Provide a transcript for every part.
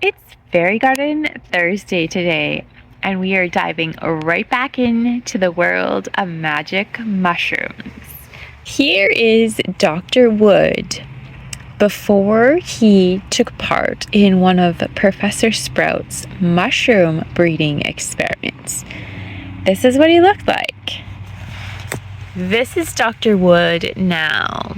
It's Fairy Garden Thursday today, and we are diving right back into the world of magic mushrooms. Here is Dr. Wood before he took part in one of Professor Sprout's mushroom breeding experiments. This is what he looked like. This is Dr. Wood now.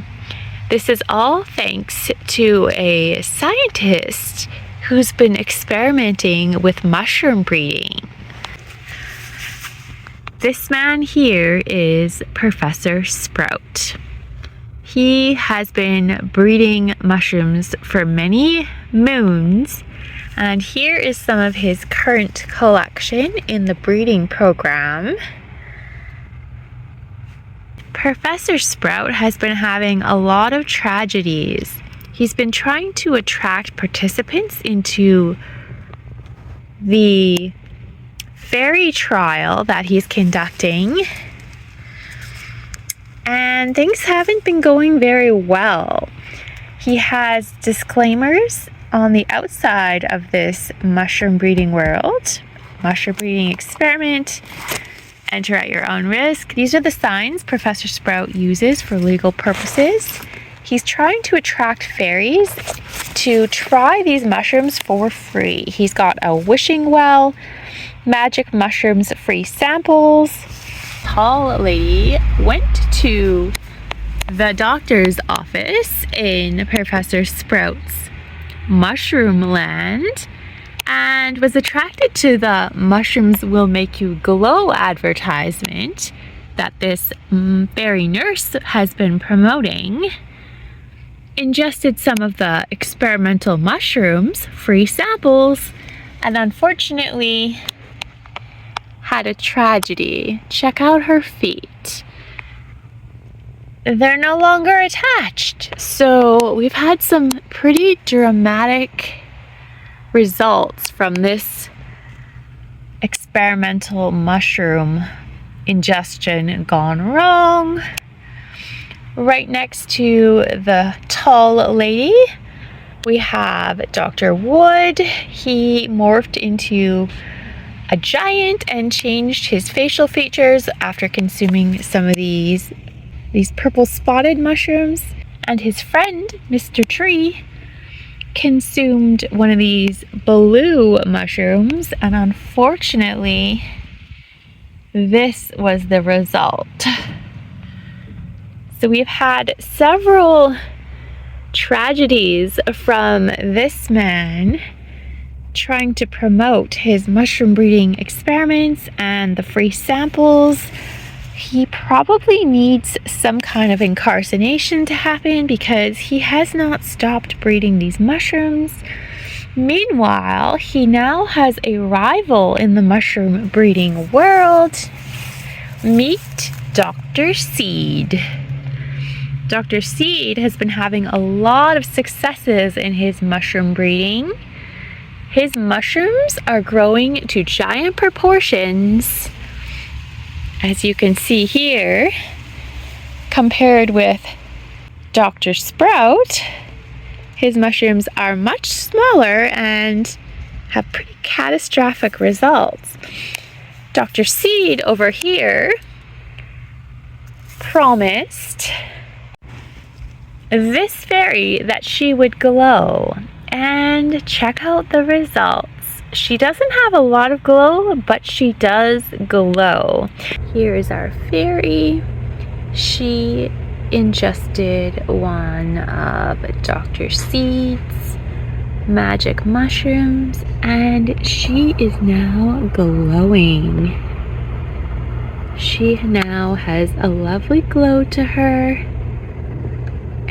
This is all thanks to a scientist who's been experimenting with mushroom breeding. This man here is Professor Sprout. He has been breeding mushrooms for many moons, and here is some of his current collection in the breeding program. Professor Sprout has been having a lot of tragedies. He's been trying to attract participants into the fairy trial that he's conducting, and things haven't been going very well. He has disclaimers on the outside of this mushroom breeding experiment. Enter at your own risk. These are the signs Professor Sprout uses for legal purposes. He's trying to attract fairies to try these mushrooms for free. He's got a wishing well, magic mushrooms free samples. Tall lady went to the doctor's office in Professor Sprout's mushroom land and was attracted to the mushrooms will make you glow advertisement that this fairy nurse has been promoting. Ingested some of the experimental mushrooms, free samples, and unfortunately had a tragedy. Check out her feet. They're no longer attached. So we've had some pretty dramatic results from this experimental mushroom ingestion gone wrong. Right next to the tall lady, we have Dr. Wood. He morphed into a giant and changed his facial features after consuming some of these purple spotted mushrooms. And his friend, Mr. Tree, consumed one of these blue mushrooms, and unfortunately, this was the result. So we've had several tragedies from this man trying to promote his mushroom breeding experiments and the free samples. He probably needs some kind of incarceration to happen because he has not stopped breeding these mushrooms. Meanwhile, he now has a rival in the mushroom breeding world. Meet Dr. Seed. Dr. Seed has been having a lot of successes in his mushroom breeding. His mushrooms are growing to giant proportions, as you can see here, compared with Dr. Sprout. His mushrooms are much smaller and have pretty catastrophic results. Dr. Seed over here promised this fairy that she would glow, and check out the results. She doesn't have a lot of glow, but she does glow. Here is our fairy. She ingested one of Dr. Seed's magic mushrooms, and she is now glowing. She now has a lovely glow to her.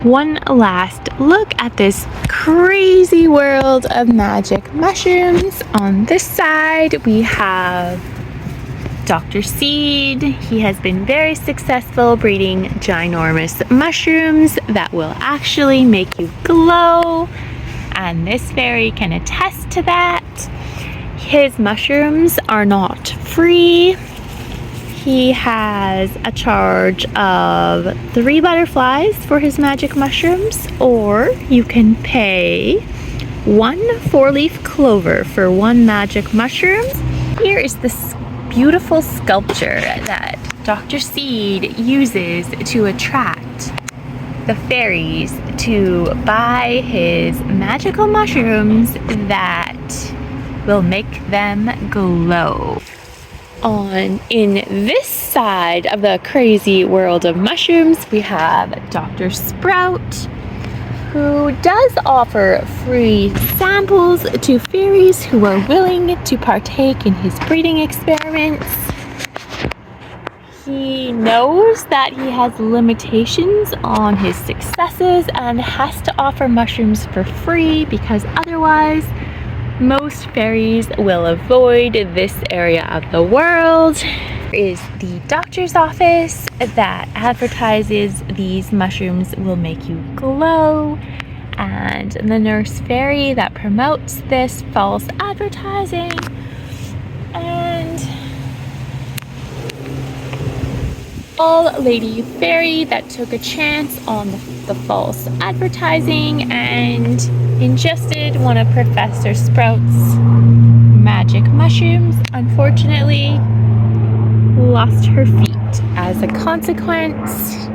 One last look at this crazy world of magic mushrooms. On this side, we have Dr. Seed. He has been very successful breeding ginormous mushrooms that will actually make you glow, and this fairy can attest to that. His mushrooms are not free. He has a charge of 3 butterflies for his magic mushrooms, or you can pay 1 4-leaf clover for 1 magic mushroom. Here is this beautiful sculpture that Dr. Seed uses to attract the fairies to buy his magical mushrooms that will make them glow. In this side of the crazy world of mushrooms, we have Dr. Sprout, who does offer free samples to fairies who are willing to partake in his breeding experiments. He knows that he has limitations on his successes and has to offer mushrooms for free because otherwise most fairies will avoid this area of the world. There is the doctor's office that advertises these mushrooms will make you glow, and the nurse fairy that promotes this false advertising, and all lady fairy that took a chance on the false advertising and ingested one of Professor Sprout's magic mushrooms, unfortunately lost her feet. As a consequence,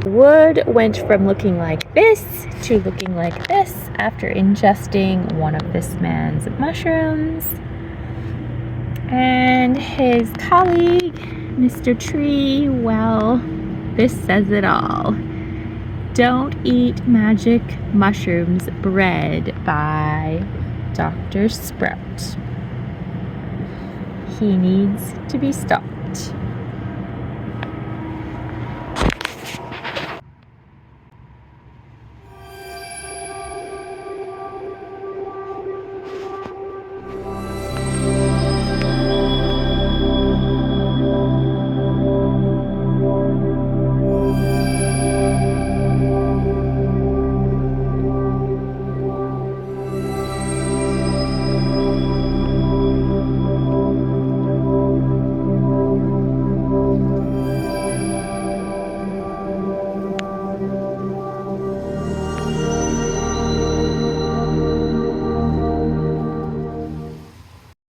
Wood went from looking like this to looking like this after ingesting one of this man's mushrooms. And his colleague, Mr. Tree, well, this says it all. Don't eat magic mushrooms bred by Dr. Sprout. He needs to be stopped.